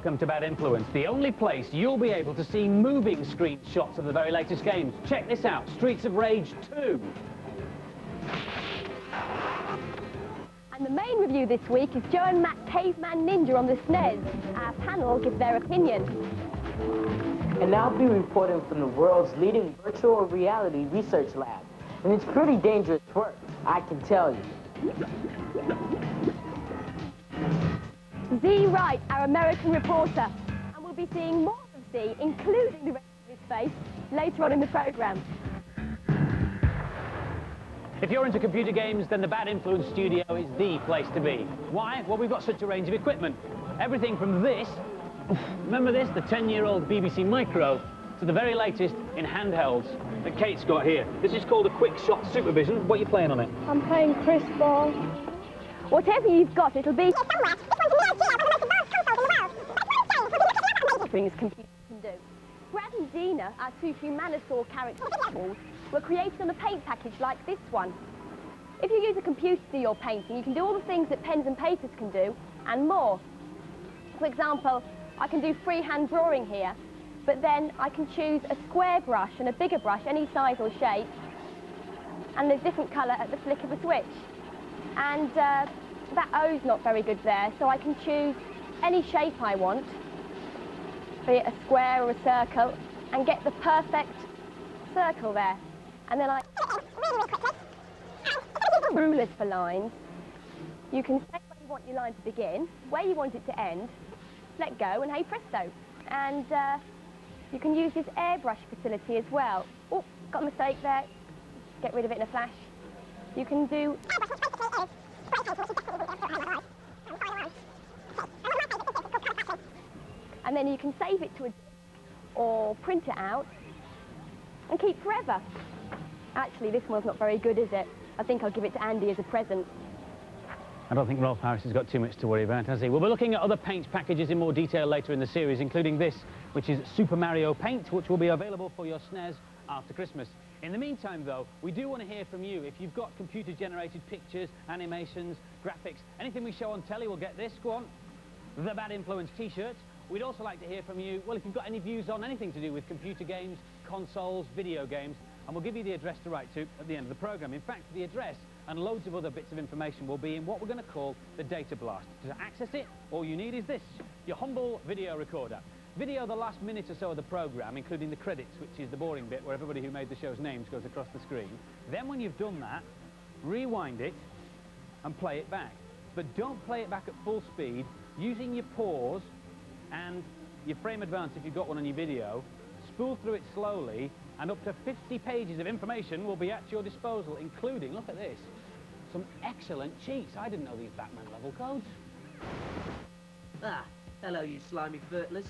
Welcome to Bad Influence, the only place you'll be able to see moving screenshots of the very latest games. Check this out, Streets of Rage 2. And the main review this week is Joe+Mac Caveman Ninja on the SNES. Our panel gives their opinion. And I'll be reporting from the world's leading virtual reality research lab. And it's pretty dangerous work, I can tell you. Z Wright, our American reporter. And we'll be seeing more of Z, including the rest of his face, later on in the programme. If you're into computer games, then the Bad Influence studio is the place to be. Why? Well, we've got such a range of equipment. Everything from this, remember this, the 10-year-old BBC Micro, to the very latest in handhelds that Kate's got here. This is called a Quick Shot Supervision. What are you playing on it? I'm playing Chris Ball. Whatever you've got, it'll be things computers can do. Brad and Dina, our two Humanosaur characters, were created on a paint package like this one. If you use a computer to do your painting, you can do all the things that pens and papers can do, and more. For example, I can do freehand drawing here, but then I can choose a square brush and a bigger brush, any size or shape, and a different colour at the flick of a switch. And that O's not very good there, so I can choose any shape I want, be it a square or a circle, and get the perfect circle there. And then I rulers for lines. You can say where you want your line to begin, where you want it to end, let go, and hey presto. And you can use this airbrush facility as well. Oh, got a mistake there. Get rid of it in a flash. You can do and then you can save it to a or print it out and keep forever. Actually, this one's not very good, is it? I think I'll give it to Andy as a present. I don't think Rolf Harris has got too much to worry about, has he? We'll be looking at other paint packages in more detail later in the series, including this, which is Super Mario Paint, which will be available for your SNES after Christmas. In the meantime, though, we do want to hear from you. If you've got computer-generated pictures, animations, graphics, anything we show on telly, we'll get this. Go on. The Bad Influence T-shirts. We'd also like to hear from you, well, if you've got any views on anything to do with computer games, consoles, video games, and we'll give you the address to write to at the end of the programme. In fact, the address and loads of other bits of information will be in what we're going to call the data blast. To access it, all you need is this, your humble video recorder. Video the last minute or so of the programme, including the credits, which is the boring bit where everybody who made the show's names goes across the screen. Then when you've done that, rewind it and play it back. But don't play it back at full speed, using your pause and your frame advance if you've got one on your video. Spool through it slowly, and up to 50 pages of information will be at your disposal, including, look at this, some excellent cheats. I didn't know these Batman level codes. Ah, hello you slimy furtlers.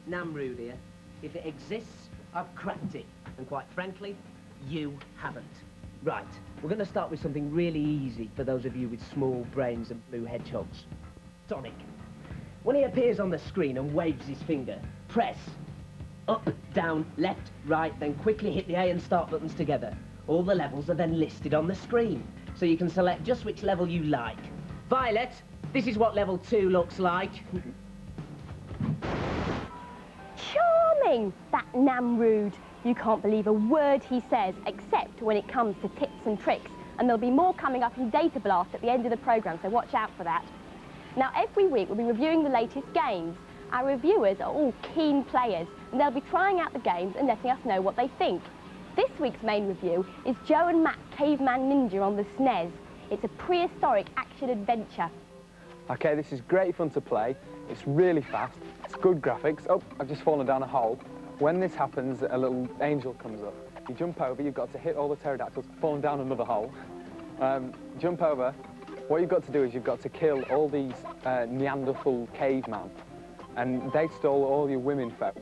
Namrud here. If it exists, I've cracked it. And quite frankly, you haven't. Right, we're going to start with something really easy for those of you with small brains and blue hedgehogs. Sonic. When he appears on the screen and waves his finger, press up, down, left, right, then quickly hit the A and start buttons together. All the levels are then listed on the screen, so you can select just which level you like. Violet, this is what level 2 looks like. Charming, that Namrud. You can't believe a word he says, except when it comes to tips and tricks. And there'll be more coming up in Data Blast at the end of the programme, so watch out for that. Now, every week we'll be reviewing the latest games. Our reviewers are all keen players, and they'll be trying out the games and letting us know what they think. This week's main review is Joe+Mac Caveman Ninja on the SNES. It's a prehistoric action-adventure. Okay, this is great fun to play. It's really fast. It's good graphics. Oh, I've just fallen down a hole. When this happens, a little angel comes up. You jump over, you've got to hit all the pterodactyls, falling down another hole. Jump over. What you've got to do is you've got to kill all these Neanderthal cavemen. And they stole all your women folk.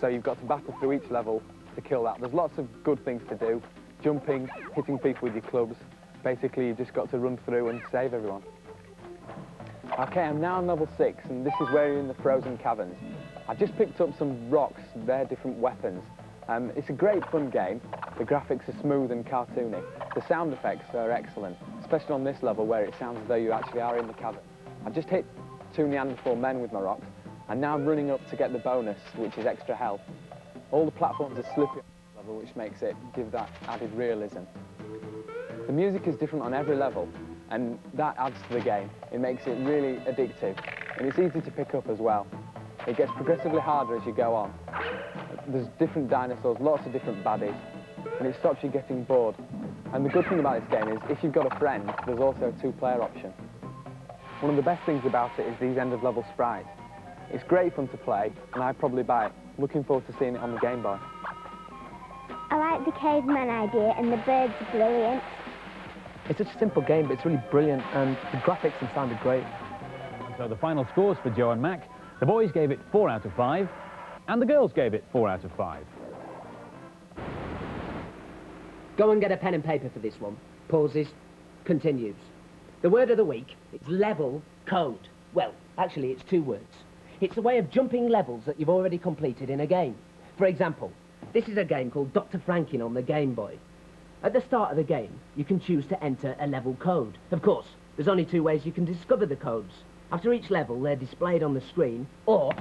So you've got to battle through each level to kill that. There's lots of good things to do. Jumping, hitting people with your clubs. Basically, you've just got to run through and save everyone. Okay, I'm now on level 6, and this is where you're in the frozen caverns. I just picked up some rocks, they're different weapons. It's a great fun game. The graphics are smooth and cartoony. The sound effects are excellent, especially on this level where it sounds as though you actually are in the cavern. I just hit 2 Neanderthal men with my rocks, and now running up to get the bonus, which is extra health. All the platforms are slippery level, which makes it give that added realism. The music is different on every level, and that adds to the game. It makes it really addictive, and it's easy to pick up as well. It gets progressively harder as you go on. There's different dinosaurs, lots of different baddies, and it stops you getting bored. And the good thing about this game is, if you've got a friend, there's also a two-player option. One of the best things about it is these end-of-level sprites. It's great fun to play, and I'd probably buy it. Looking forward to seeing it on the Game Boy. I like the Caveman idea, and the birds are brilliant. It's such a simple game, but it's really brilliant, and the graphics and sound are great. So the final scores for Joe+Mac. The boys gave it 4 out of 5, and the girls gave it 4 out of 5. Go and get a pen and paper for this one. Pauses, continues. The word of the week is level code. Well, actually, it's 2 words. It's a way of jumping levels that you've already completed in a game. For example, this is a game called Dr. Franken on the Game Boy. At the start of the game, you can choose to enter a level code. Of course, there's only 2 ways you can discover the codes. After each level, they're displayed on the screen, or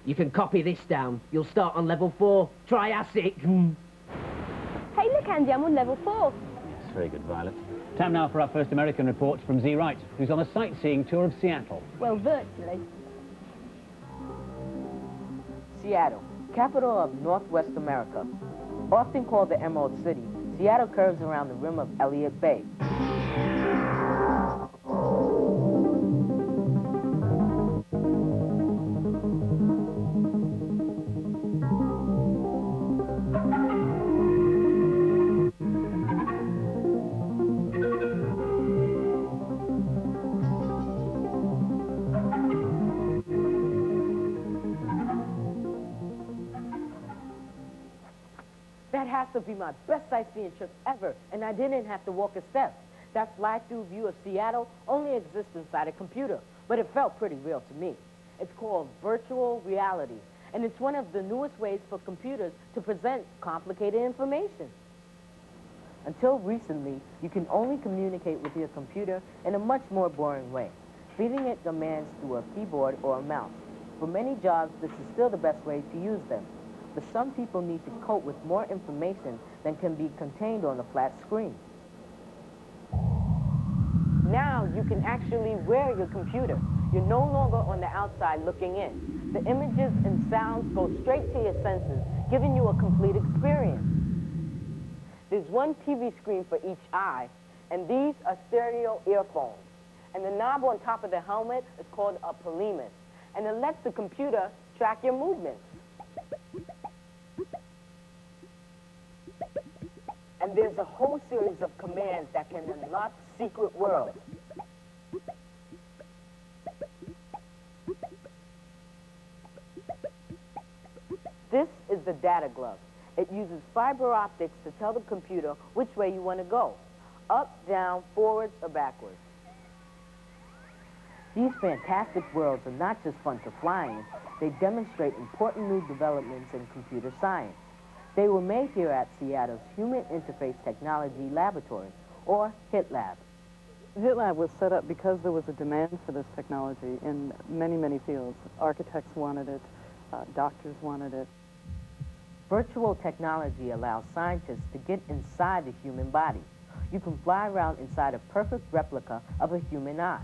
you can copy this down. You'll start on level 4, Triassic. Hey, look, Andy, I'm on level 4. Yes, very good, Violet. Time now for our first American report from Z Wright, who's on a sightseeing tour of Seattle. Well, virtually. Seattle, capital of Northwest America. Often called the Emerald City, Seattle curves around the rim of Elliott Bay. That has to be my best sightseeing trip ever, and I didn't have to walk a step. That fly-through view of Seattle only exists inside a computer, but it felt pretty real to me. It's called virtual reality, and it's one of the newest ways for computers to present complicated information. Until recently, you can only communicate with your computer in a much more boring way, feeding it commands through a keyboard or a mouse. For many jobs, this is still the best way to use them. But some people need to cope with more information than can be contained on a flat screen. Now you can actually wear your computer. You're no longer on the outside looking in. The images and sounds go straight to your senses, giving you a complete experience. There's one TV screen for each eye, and these are stereo earphones. And the knob on top of the helmet is called a polemus, and it lets the computer track your movements. And there's a whole series of commands that can unlock secret worlds. This is the data glove. It uses fiber optics to tell the computer which way you want to go, up, down, forwards, or backwards. These fantastic worlds are not just fun to fly in, they demonstrate important new developments in computer science. They were made here at Seattle's Human Interface Technology Laboratory, or HITLab. HITLab was set up because there was a demand for this technology in many, many fields. Architects wanted it, doctors wanted it. Virtual technology allows scientists to get inside the human body. You can fly around inside a perfect replica of a human eye,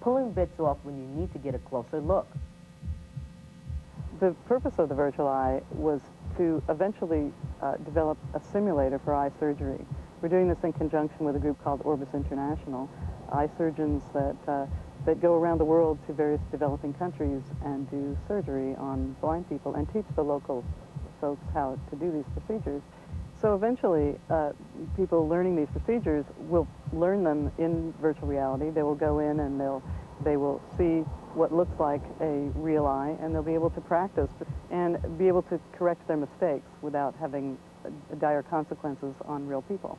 pulling bits off when you need to get a closer look. The purpose of the virtual eye was to eventually develop a simulator for eye surgery. We're doing this in conjunction with a group called Orbis International, eye surgeons that go around the world to various developing countries and do surgery on blind people and teach the local folks how to do these procedures. So eventually, people learning these procedures will learn them in virtual reality. They will go in and they will see what looks like a real eye, and they'll be able to practice and be able to correct their mistakes without having dire consequences on real people.